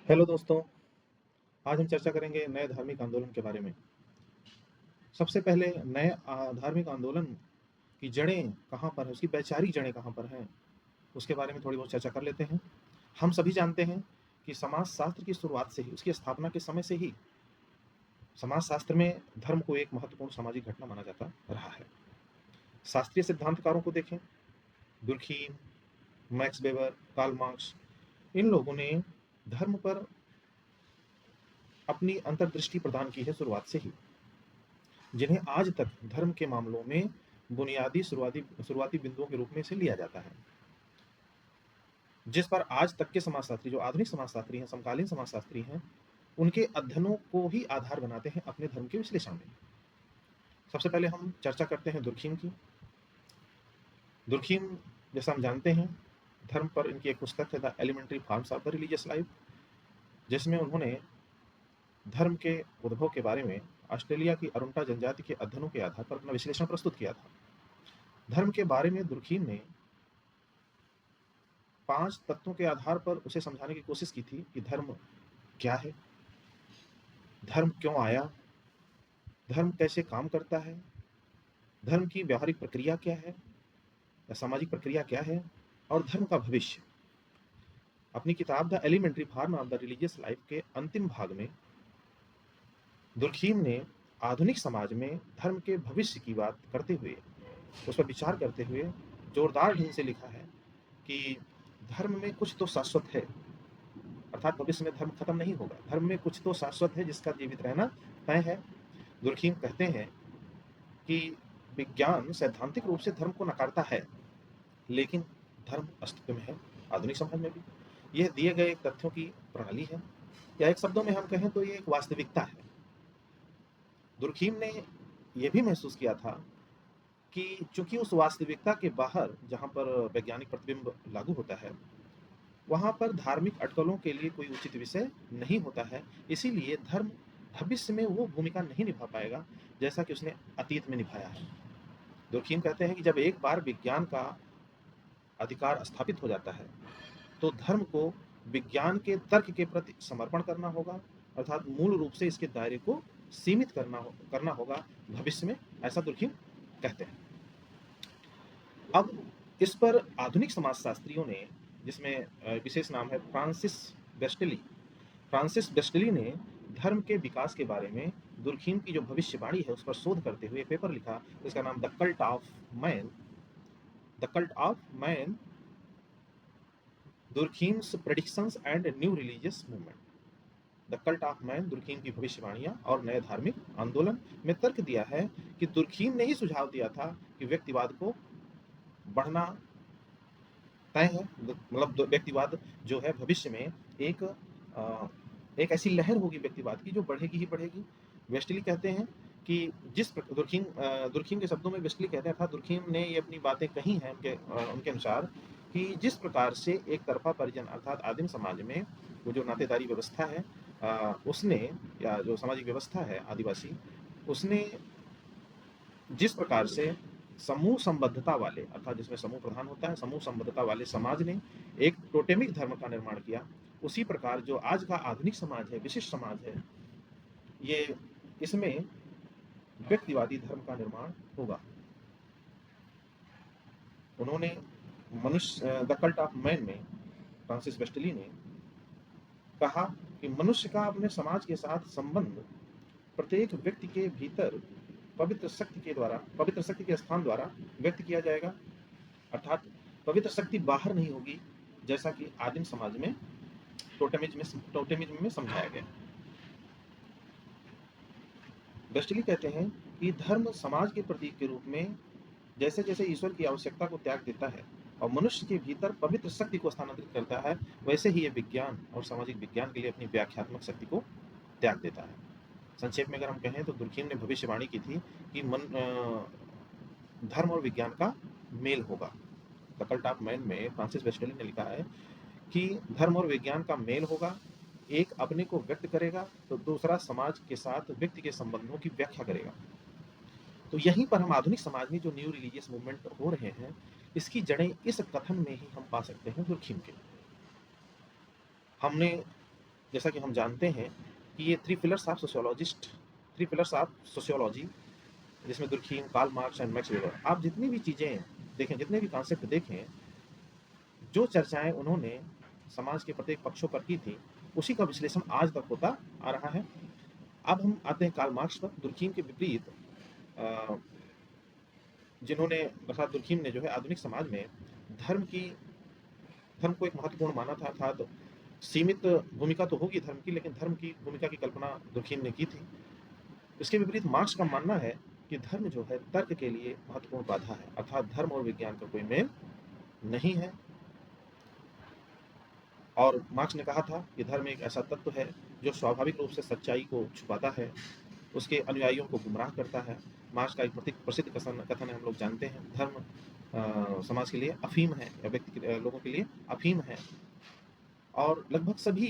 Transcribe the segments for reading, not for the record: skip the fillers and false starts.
Hello दोस्तों, आज हम चर्चा करेंगे नए धार्मिक आंदोलन के बारे में। सबसे पहले नए धार्मिक आंदोलन की जड़ें कहाँ पर हैं, उसकी वैचारिक जड़ें कहाँ पर हैं, उसके बारे में थोड़ी बहुत चर्चा कर लेते हैं। हम सभी जानते हैं कि समाजशास्त्र की शुरुआत से ही, उसकी स्थापना के समय से ही समाजशास्त्र में धर्म को एक महत्वपूर्ण सामाजिक घटना माना जाता रहा है। शास्त्रीय सिद्धांतकारों को देखें, Durkheim, Max Weber, Karl Marx, इन लोगों ने धर्म पर अपनी अंतर्दृष्टि प्रदान की है शुरुआत से ही, जिन्हें आज तक धर्म के मामलों में बुनियादी शुरुआती बिंदुओं के रूप में से लिया जाता है, जिस पर आज तक के समाजशास्त्री, जो आधुनिक समाजशास्त्री हैं, समकालीन समाजशास्त्री हैं, उनके अध्ययनों को ही आधार बनाते हैं अपने धर्म के विश्लेषण में। सबसे पहले हम चर्चा करते हैं दुर्खीम की। दुर्खीम, जैसा हम जानते हैं, धर्म पर इनकी एक पुस्तक है the elementary forms of the religious life, जिसमें उन्होंने धर्म के उद्भव के बारे में ऑस्ट्रेलिया की अरुंटा जनजाति के अध्ययनों के आधार पर अपना विश्लेषण प्रस्तुत किया था। धर्म के बारे में दुर्खीम ने 5 तत्वों के आधार पर उसे समझाने की कोशिश की थी कि धर्म क्या है, धर्म क्यों आया, धर्म कैसे काम करता है, धर्म की व्यावहारिक प्रक्रिया क्या है या सामाजिक प्रक्रिया क्या है, और धर्म का भविष्य। अपनी किताब the elementary form of the religious life के अंतिम भाग में दुर्खीम ने आधुनिक समाज में धर्म के भविष्य की बात करते हुए, उस पर विचार करते हुए जोरदार ढंग से लिखा है कि धर्म में कुछ तो शाश्वत है, अर्थात भविष्य में धर्म खत्म नहीं होगा, धर्म में कुछ तो शाश्वत है जिसका जीवित रहना तय है। दुर्खीम कहते हैं कि विज्ञान सैद्धांतिक रूप से धर्म को नकारता है, लेकिन धर्म अस्तित्व में है आधुनिक समाज में भी। यह दिए गए तथ्यों की प्रणाली है, या एक शब्दों में हम कहें तो ये एक वास्तविकता है। दुर्खीम ने यह भी महसूस किया था कि चूंकि उस वास्तविकता के बाहर, जहां पर वैज्ञानिक प्रतिबिंब लागू होता है, वहां पर धार्मिक अटकलों के लिए कोई उचित विषय नहीं होता है, इसीलिए धर्म भविष्य में वो भूमिका नहीं निभा पाएगा जैसा कि उसने अतीत में निभाया है। दुर्खीम कहते हैं कि जब एक बार विज्ञान का अधिकार स्थापित हो जाता है, तो धर्म को विज्ञान के तर्क के प्रति समर्पण करना होगा, अर्थात मूल रूप से इसके दायरे को सीमित करना होगा भविष्य में, ऐसा दुर्खीम कहते हैं। अब इस पर आधुनिक समाजशास्त्रियों ने, जिसमें विशेष नाम है फ्रांसिस बेस्टली ने धर्म के विकास के बारे में दुर्खीम की जो भविष्यवाणी है उस पर शोध करते हुए पेपर लिखा, जिसका नाम the cult of man, Durkheim's predictions and new religious movement. The cult of man, Durkheim की भविष्यवाणियां और नए धार्मिक आंदोलन, में तर्क दिया है कि दुर्खीम ने ही सुझाव दिया था कि व्यक्तिवाद को बढ़ना तय है, मतलब व्यक्तिवाद जो है भविष्य में एक एक ऐसी लहर होगी व्यक्तिवाद की जो बढ़ेगी ही बढ़ेगी। वेस्टली कहते हैं कि दुर्खीम के शब्दों में वेस्टली कहते हैं, था दुर्खीम ने ये अपनी बातें कही हैं उनके अनुसार, कि जिस प्रकार से एक तरफा परिजन, अर्थात आदिम समाज में वो जो नातेदारी व्यवस्था है, उसने, या जो सामाजिक व्यवस्था है आदिवासी, उसने जिस प्रकार से समूह संबद्धता वाले, अर्थात जिसमें समूह प्रधान होता है, समूह संबद्धता वाले समाज ने एक टोटेमिक धर्म का निर्माण किया, उसी प्रकार जो आज का आधुनिक समाज है, विशिष्ट समाज है, ये इसमें व्यक्तिवादी धर्म का निर्माण होगा। उन्होंने द कल्ट ऑफ मैन में फ्रांसिस वेस्टली ने कहा कि मनुष्य का अपने समाज के साथ संबंध प्रत्येक व्यक्ति के भीतर पवित्र शक्ति के स्थान द्वारा व्यक्त किया जाएगा, अर्थात पवित्र शक्ति बाहर नहीं होगी, जैसा कि आदिम समाज में टोटेमिज्म में समझाया गया। वेस्टली कहते हैं कि धर्म समाज के प्रतीक के रूप में जैसे जैसे ईश्वर की आवश्यकता को त्याग देता है और मनुष्य के भीतर पवित्र शक्ति को स्थानांतरित करता है, वैसे ही ये विज्ञान और सामाजिक विज्ञान के लिए अपनी व्याख्यात्मक शक्ति को त्याग देता है। संक्षेप में अगर हम कहें तो दुर्खीम ने भविष्यवाणी की थी कि धर्म और विज्ञान का मेल होगा। द कल्ट ऑफ मैन में फ्रांसिस वेस्टली ने लिखा है कि धर्म और विज्ञान का मेल होगा, एक अपने को व्यक्त करेगा तो दूसरा समाज के साथ व्यक्ति के संबंधों की व्याख्या करेगा। तो यहीं पर हम आधुनिक समाज में जो न्यू रिलीजियस मूवमेंट हो रहे हैं, इसकी जड़ें इस कथन में ही हम पा सकते हैं दुर्खीम के। हमने जैसा कि हम जानते हैं कि ये थ्री पिलर्स ऑफ सोशियोलॉजी, जिसमें Durkheim, Karl Marx and Max Weber, आप जितनी भी चीज़ें देखें, जितने भी कॉन्सेप्ट देखें, जो चर्चाएं उन्होंने समाज के प्रत्येक पक्षों पर की थी, उसी का विश्लेषण आज तक होता आ रहा है। अब हम आते हैं कार्ल मार्क्स पर। दुर्खीम के विपरीत अ, जिन्होंने, अर्थात दुर्खीम ने जो है आधुनिक समाज में धर्म की धर्म को एक महत्वपूर्ण माना था, अर्थात सीमित भूमिका तो होगी धर्म की, लेकिन धर्म की भूमिका की कल्पना दुर्खीम ने की थी। इसके विपरीत मार्क्स का मानना है कि धर्म जो है तर्क के लिए महत्वपूर्ण बाधा है, अर्थात धर्म और विज्ञान का कोई मेल नहीं है। और मार्क्स ने कहा था कि धर्म एक ऐसा तत्व है जो स्वाभाविक रूप से सच्चाई को छुपाता है, उसके अनुयायियों को गुमराह करता है। मार्क्स का एक प्रसिद्ध कथन है, हम लोग जानते हैं, धर्म समाज के लिए अफीम है, या लोगों के लिए अफीम है। और लगभग सभी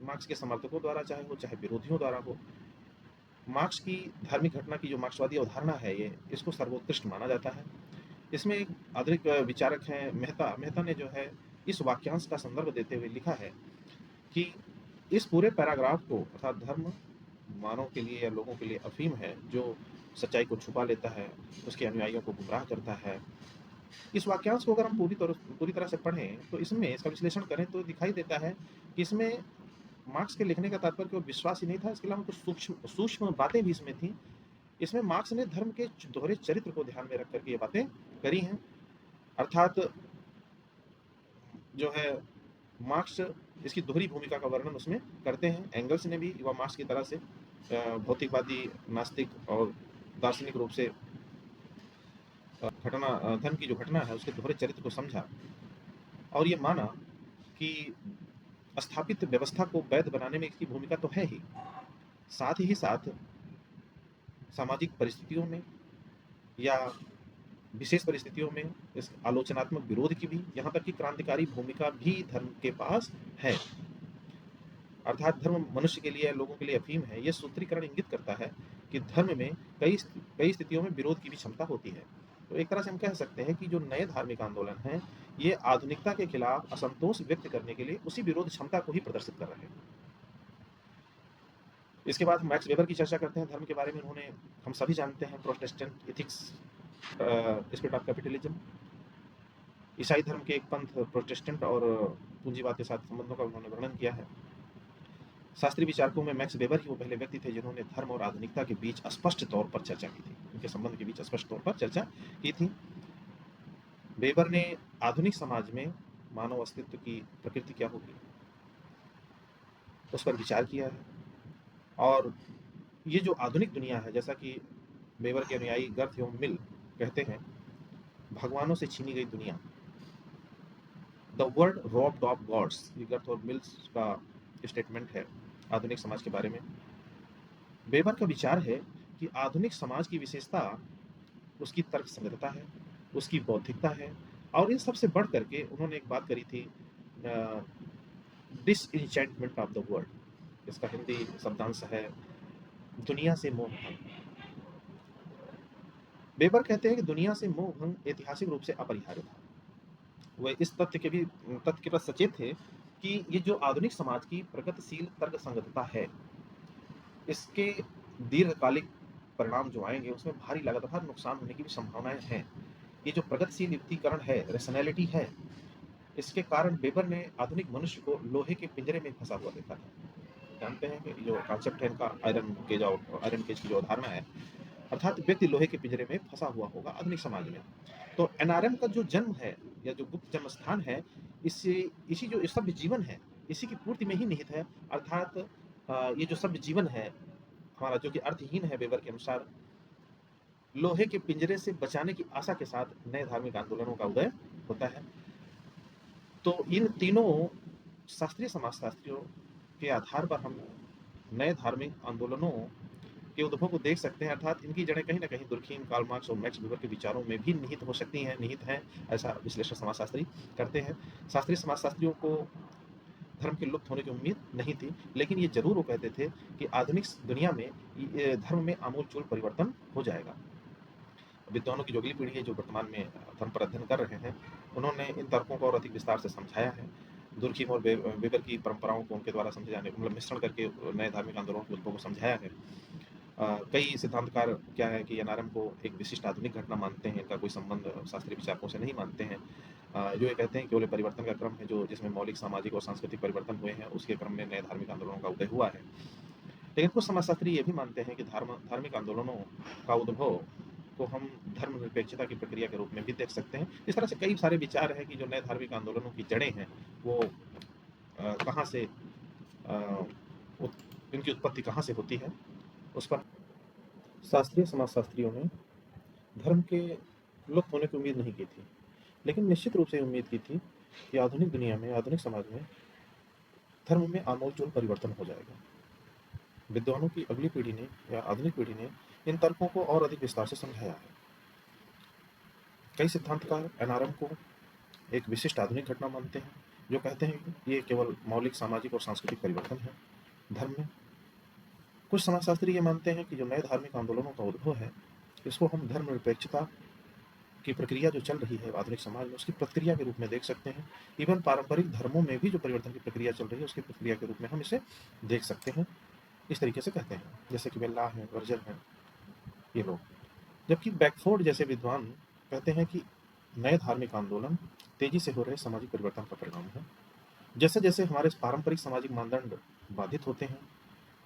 मार्क्स के समर्थकों द्वारा, चाहे वो चाहे विरोधियों द्वारा हो, मार्क्स की धार्मिक घटना की जो मार्क्सवादी अवधारणा है, ये इसको सर्वोत्कृष्ट माना जाता है। इसमें एक आधुनिक विचारक हैं मेहता ने जो है इस वाक्यांश का संदर्भ देते हुए लिखा है कि इस पूरे पैराग्राफ को, अर्थात धर्म मानव के लिए या लोगों के लिए अफीम है जो सच्चाई को छुपा लेता है, उसके अनुयायियों को गुमराह करता है। इस वाक्यांश को अगर हम पूरी तरह से पढ़ें, तो इसमें इसका विश्लेषण करें तो दिखाई देता है कि इसमें मार्क्स के लिखने का तात्पर्य केवल विश्वास ही नहीं था, इसके अलावा कुछ सूक्ष्म सूक्ष्म बातें भी इसमें थी। इसमें मार्क्स ने धर्म के दोहरे चरित्र को ध्यान में रख करके ये बातें करी हैं। अर्थात जो है मार्क्स इसकी दोहरी भूमिका का वर्णन उसमें करते हैं। एंगल्स ने भी युवा मार्क्स की तरह से भौतिकवादी, नास्तिक और दार्शनिक रूप से धर्म की जो घटना है उसके दोहरे चरित्र को समझा, और ये माना कि स्थापित व्यवस्था को वैध बनाने में इसकी भूमिका तो है ही, साथ ही साथ सामाजिक परिस्थितियों में या विशेष परिस्थितियों में इस आलोचनात्मक विरोध की भी, यहाँ तक कि क्रांतिकारी भूमिका भी धर्म के पास है। अर्थात धर्म मनुष्य के लिए, लोगों के लिए अफीम है। यह सूत्रीकरण इंगित करता है कि धर्म में कई स्थितियों में विरोध की भी क्षमता होती है। तो एक तरह से हम कह सकते हैं कि जो नए धार्मिक आंदोलन हैं, ये आधुनिकता के खिलाफ असंतोष व्यक्त करने के लिए उसी विरोध क्षमता को ही प्रदर्शित कर रहे हैं। इसके बाद मैक्स वेबर की चर्चा करते हैं धर्म के बारे में। उन्होंने, हम सभी जानते हैं, Protestant ethics, spirit of capitalism, ईसाई धर्म के एक पंथ प्रोटेस्टेंट और पूंजीवाद के साथ संबंधों का उन्होंने वर्णन किया है। शास्त्रीय विचारकों में मैक्स वेबर ही वो पहले व्यक्ति थे जिन्होंने धर्म और आधुनिकता के बीच स्पष्ट तौर पर चर्चा की थी, उनके संबंध के बीच स्पष्ट तौर पर चर्चा की थी। वेबर ने आधुनिक समाज में मानव अस्तित्व की प्रकृति क्या होगी, उस पर विचार किया है। और ये जो आधुनिक दुनिया है, जैसा कि वेबर के अनुयायी गर्थ एवं मिल कहते हैं, भगवानों से छीनी गई दुनिया, the world robbed of gods, ये गर्थ और मिल्स का स्टेटमेंट है आधुनिक समाज के बारे में। वेबर का विचार है कि आधुनिक समाज की विशेषता उसकी तर्क संगतता है, उसकी बौद्धिकता है, और इन सबसे बढ़ करके उन्होंने एक बात करी थी, डिसइंचेंटमेंट ऑफ द वर्ल्ड। इसका हिंदी शब्दांश है दुनिया से मोह भंग। वेबर कहते हैं कि दुनिया से मोह भंग ऐतिहासिक रूप से अपरिहार्य था। वह इस तथ्य के प्रति सचेत थे कि ये जो आधुनिक समाज की प्रगतिशील तर्क संगतता है, इसके दीर्घकालिक परिणाम जो आएंगे उसमें भारी लागत अर्थात नुकसान होने की भी संभावनाएं हैं। ये जो प्रगतिशील युक्तिकरण है, रेशनैलिटी है, इसके कारण वेबर ने आधुनिक मनुष्य को लोहे के पिंजरे में फंसा हुआ देखा था। जानते हैं कि जो कॉन्सेप्ट है इनका, आयरन केज की जो अवधारणा है, अर्थात व्यक्ति लोहे के पिंजरे में फंसा हुआ होगा आधुनिक समाज में। तो एनआरएम का जो जन्म है या जो गुप्त जन्म स्थान है, इसी जो सभ्य जीवन है, इसी की पूर्ति में ही निहित है। अर्थात ये जो सभ्य जीवन है हमारा, जो कि अर्थहीन है वेबर के अनुसार, लोहे के पिंजरे से बचाने की आशा के साथ नए धार्मिक आंदोलनों का उदय होता है। तो इन तीनों शास्त्रीय समाजशास्त्रियों के आधार पर हम नए धार्मिक आंदोलनों के उद्भव को देख सकते हैं। अर्थात इनकी जड़ें कहीं ना कहीं दुर्खीम, कार्ल मार्क्स और मैक्स वेबर के विचारों में भी निहित हो सकती हैं, निहित हैं, ऐसा विश्लेषण समाजशास्त्री करते हैं। शास्त्रीय समाजशास्त्रियों को धर्म के लुप्त होने की उम्मीद नहीं थी, लेकिन ये जरूर वो कहते थे कि आधुनिक दुनिया में धर्म में आमूलचूल परिवर्तन हो जाएगा। विद्वानों की जो अगली पीढ़ी है, जो वर्तमान में धर्म पर अध्ययन कर रहे हैं, उन्होंने इन तर्कों को और अधिक विस्तार से समझाया है। दुर्खिम और वेबर की परंपराओं को उनके द्वारा समझे जाने मतलब मिश्रण करके नए धार्मिक आंदोलनों के उद्भव को समझाया है। कई सिद्धांतकार क्या है कि एनआरएम को एक विशिष्ट आधुनिक घटना मानते हैं, इनका कोई संबंध शास्त्रीय विचारकों से नहीं मानते हैं। जो ये कहते हैं केवल परिवर्तन का क्रम है जो जिसमें मौलिक सामाजिक और सांस्कृतिक परिवर्तन हुए हैं, उसके क्रम में नए धार्मिक आंदोलनों का उदय हुआ है। लेकिन कुछ समाजशास्त्री ये भी मानते हैं कि धार्मिक आंदोलनों का उद्भव को हम धर्मनिरपेक्षता की प्रक्रिया के रूप में भी देख सकते हैं। इस तरह से कई सारे विचार हैं कि जो नए धार्मिक आंदोलनों की जड़ें हैं वो कहाँ से इनकी उत्पत्ति कहाँ से होती है, उस पर शास्त्रीय समाजशास्त्रियों ने धर्म के लुप्त होने की उम्मीद नहीं की थी, लेकिन निश्चित रूप से उम्मीद की थी कि आधुनिक दुनिया में, आधुनिक समाज में धर्म में आमूल परिवर्तन हो जाएगा। विद्वानों की अगली पीढ़ी ने या आधुनिक पीढ़ी ने इन तर्कों को और अधिक विस्तार से समझाया है। कई सिद्धांतकार एनआरएम को एक विशिष्ट आधुनिक घटना मानते हैं, जो कहते हैं कि ये केवल मौलिक सामाजिक और सांस्कृतिक परिवर्तन है धर्म में। कुछ समाजशास्त्री ये मानते हैं कि जो नए धार्मिक आंदोलनों का उद्भव है, इसको हम धर्मनिरपेक्षता की प्रक्रिया जो चल रही है आधुनिक समाज में, उसकी प्रक्रिया के रूप में देख सकते हैं। इवन पारंपरिक धर्मों में भी जो परिवर्तन की प्रक्रिया चल रही है, उसकी प्रक्रिया के रूप में हम इसे देख सकते हैं। इस तरीके से कहते हैं, जैसे कि बेल्ला हैं, वर्जन हैं, ये लोग। जबकि बैकफोर्ड जैसे विद्वान कहते हैं कि नए धार्मिक आंदोलन तेजी से हो रहे सामाजिक परिवर्तन का परिणाम है। जैसे जैसे हमारे पारंपरिक सामाजिक मानदंड बाधित होते हैं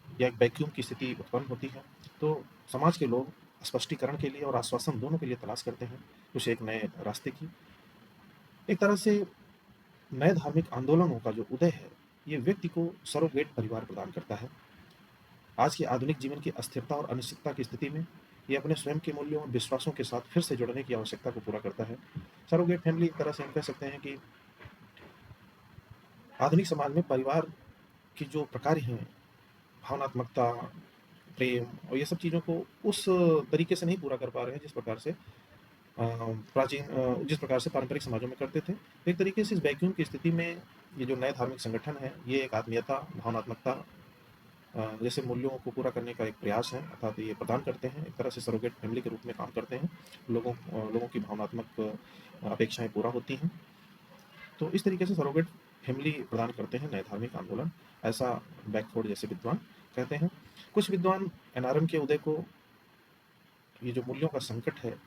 या एक वैक्यूम की स्थिति उत्पन्न होती है, तो समाज के लोग स्पष्टीकरण के लिए और आश्वासन दोनों के लिए तलाश करते हैं कुछ एक नए रास्ते की। एक तरह से नए धार्मिक आंदोलनों का जो उदय है, ये व्यक्ति को सरोगेट परिवार प्रदान करता है। आज के आधुनिक जीवन की अस्थिरता और अनिश्चितता की स्थिति में ये अपने स्वयं के मूल्यों और विश्वासों के साथ फिर से जुड़ने की आवश्यकता को पूरा करता है। सरोगेट फैमिली एक तरह से हम कह सकते हैं कि आधुनिक समाज में परिवार की जो प्रकार हैं, भावनात्मकता, प्रेम और ये सब चीज़ों को उस तरीके से नहीं पूरा कर पा रहे हैं जिस प्रकार से जिस प्रकार से पारंपरिक समाजों में करते थे। एक तरीके से इस वैक्यूम की स्थिति में ये जो नए धार्मिक संगठन है, ये एक आत्मीयता, भावनात्मकता जैसे मूल्यों को पूरा करने का एक प्रयास है, अर्थात ये प्रदान करते हैं, एक तरह से सरोगेट फैमिली के रूप में काम करते हैं। लोगों की भावनात्मक अपेक्षाएं पूरा होती हैं। तो इस तरीके से सरोगेट फैमिली प्रदान करते हैं नए धार्मिक आंदोलन, ऐसा बैकफोर्ड जैसे विद्वान कहते हैं। कुछ विद्वान एनआरएम के उदय को ये जो मूल्यों का संकट है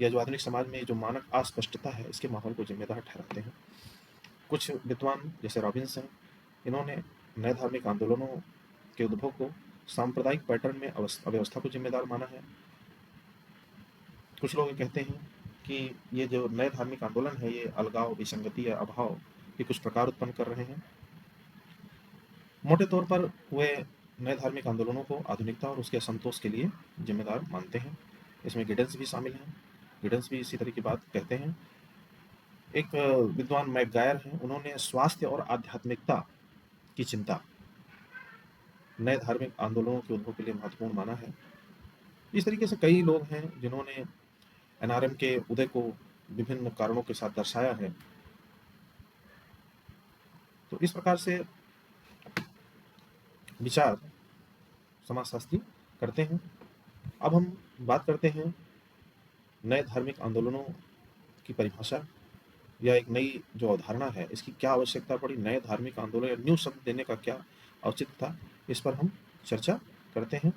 या जो आधुनिक समाज में जो मानक अस्पष्टता है, इसके माहौल को जिम्मेदार ठहराते हैं। कुछ विद्वान जैसे रॉबिन्स हैं, इन्होंने नए धार्मिक आंदोलनों के उद्भव को सांप्रदायिक पैटर्न में अव्यवस्था को जिम्मेदार माना है। कुछ लोग ये कहते हैं कि ये जो नए धार्मिक आंदोलन है, ये अलगाव, विसंगति या अभाव के कुछ प्रकार उत्पन्न कर रहे हैं। मोटे तौर पर वे नए धार्मिक आंदोलनों को आधुनिकता और उसके असंतोष के लिए जिम्मेदार मानते हैं। इसमें गिडेंस भी शामिल हैं। गिडेंस भी इसी तरह की बात कहते हैं। एक विद्वान मैकगायर हैं, उन्होंने स्वास्थ्य और आध्यात्मिकता की चिंता नए धार्मिक आंदोलनों के उद्भव के लिए महत्वपूर्ण माना है। इस तरीके से कई लोग हैं जिन्होंने एनआरएम के उदय को विभिन्न कारणों के साथ दर्शाया है। तो इस प्रकार से विचार समाजशास्त्री करते हैं। अब हम बात करते हैं नए धार्मिक आंदोलनों की परिभाषा या एक नई जो अवधारणा है, इसकी क्या आवश्यकता पड़ी, नए धार्मिक आंदोलन या न्यू शब्द देने का क्या औचित्य था, इस पर हम चर्चा करते हैं।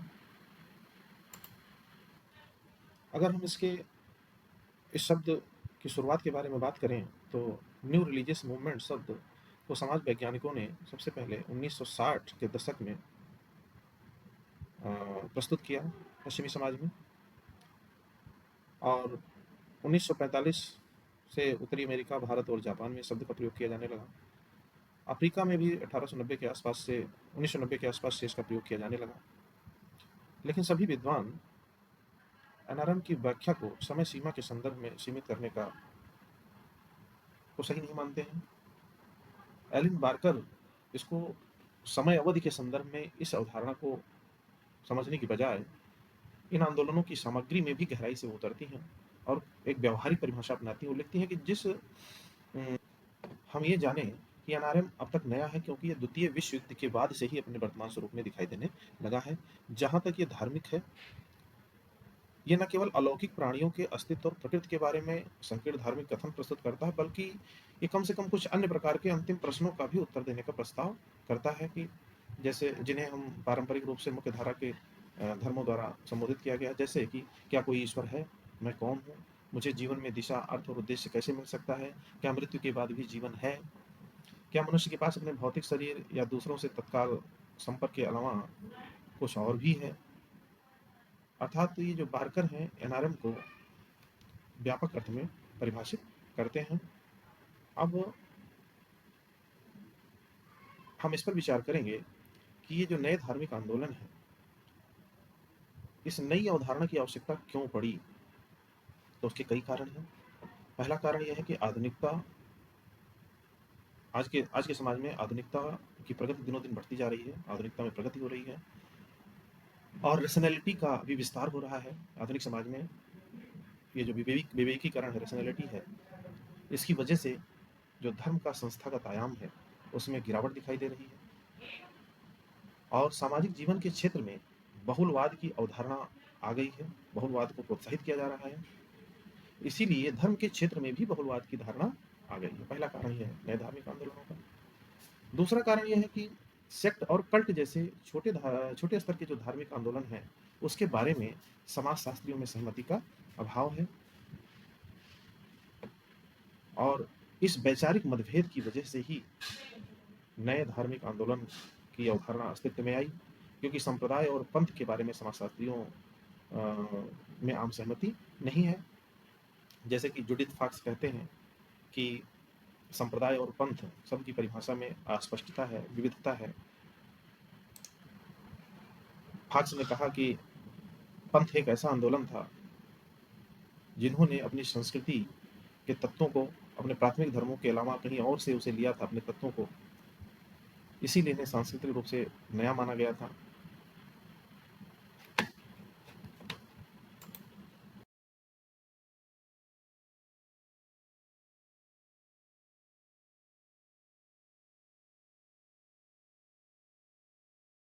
अगर हम इस शब्द की शुरुआत के बारे में बात करें, तो न्यू रिलीजियस मूवमेंट शब्द को समाज वैज्ञानिकों ने सबसे पहले 1960 के दशक में प्रस्तुत किया पश्चिमी समाज में, और 1945 से उत्तरी अमेरिका, भारत और जापान में शब्द का प्रयोग किया जाने लगा। अफ्रीका में भी 1990 के आसपास से इसका प्रयोग किया जाने लगा। लेकिन सभी विद्वान एनआरएम की व्याख्या को समय सीमा के संदर्भ में सीमित करने को सही नहीं मानते हैं। एलिन बार्कर इसको समय अवधि के संदर्भ में इस अवधारणा को समझने की बजाय इन आंदोलनों की सामग्री में भी गहराई से उतरती हैं और एक व्यवहारिक परिभाषा अपनाती हैं। वो लिखती हैं कि हम ये जाने कि एनआरएम अब तक नया है क्योंकि ये द्वितीय विश्व युद्ध के बाद से ही अपने वर्तमान स्वरूप में दिखाई देने लगा है। जहाँ तक ये धार्मिक है, ये न केवल अलौकिक प्राणियों के अस्तित्व और प्रकृति के बारे में संकीर्ण धार्मिक कथन प्रस्तुत करता है, बल्कि ये कम से कम कुछ अन्य प्रकार के अंतिम प्रश्नों का भी उत्तर देने का प्रस्ताव करता है कि जैसे जिन्हें हम पारंपरिक रूप से मुख्य धारा के धर्मों द्वारा संबोधित किया गया है, जैसे कि क्या कोई ईश्वर है? मैं कौन हूँ? मुझे जीवन में दिशा, अर्थ और उद्देश्य कैसे मिल सकता है? क्या मृत्यु के बाद भी जीवन है? क्या मनुष्य के पास अपने भौतिक शरीर या दूसरों से तत्काल संपर्क के अलावा कुछ और भी है? अर्थात ये जो बारकर हैं, एनआरएम को व्यापक अर्थ में परिभाषित करते हैं। अब हम इस पर विचार करेंगे कि ये जो नए धार्मिक आंदोलन है, इस नई अवधारणा की आवश्यकता क्यों पड़ी? तो उसके कई कारण हैं। पहला कारण यह है कि आधुनिकता, आज के समाज में आधुनिकता की प्रगति दिनों-दिन बढ़ती जा रही है, आधुनिकता में प्रगति हो रही है और रैशनैलिटी का भी विस्तार हो रहा है आधुनिक समाज में। ये जो विवेकीकरण है, रैशनैलिटी है, इसकी वजह से जो धर्म का संस्थागत आयाम है, उसमें गिरावट दिखाई दे रही है और सामाजिक जीवन के क्षेत्र में बहुलवाद की अवधारणा आ गई है, बहुलवाद को प्रोत्साहित किया जा रहा है। इसीलिए धर्म के क्षेत्र में भी बहुलवाद की धारणा आ गई है। पहला कारण यह है नए धार्मिक आंदोलनों का। दूसरा कारण यह है कि सेक्ट और कल्ट जैसे छोटे स्तर के जो धार्मिक आंदोलन हैं, उसके बारे में समाजशास्त्रियों में सहमति का अभाव है और इस वैचारिक मतभेद की वजह से ही नए धार्मिक आंदोलन की अवधारणा अस्तित्व में आई, क्योंकि संप्रदाय और पंथ के बारे में समाजशास्त्रियों में आम सहमति नहीं है। जैसे कि जुडिथ फॉक्स कहते हैं कि संप्रदाय और पंथ शब्द की परिभाषा में अस्पष्टता है, विविधता है। फॉक्स ने कहा कि पंथ एक ऐसा आंदोलन था जिन्होंने अपनी संस्कृति के तत्वों को अपने प्राथमिक धर्मों के अलावा कहीं और से उसे लिया था, अपने तत्वों को, इसीलिए इन्हें सांस्कृतिक रूप से नया माना गया था।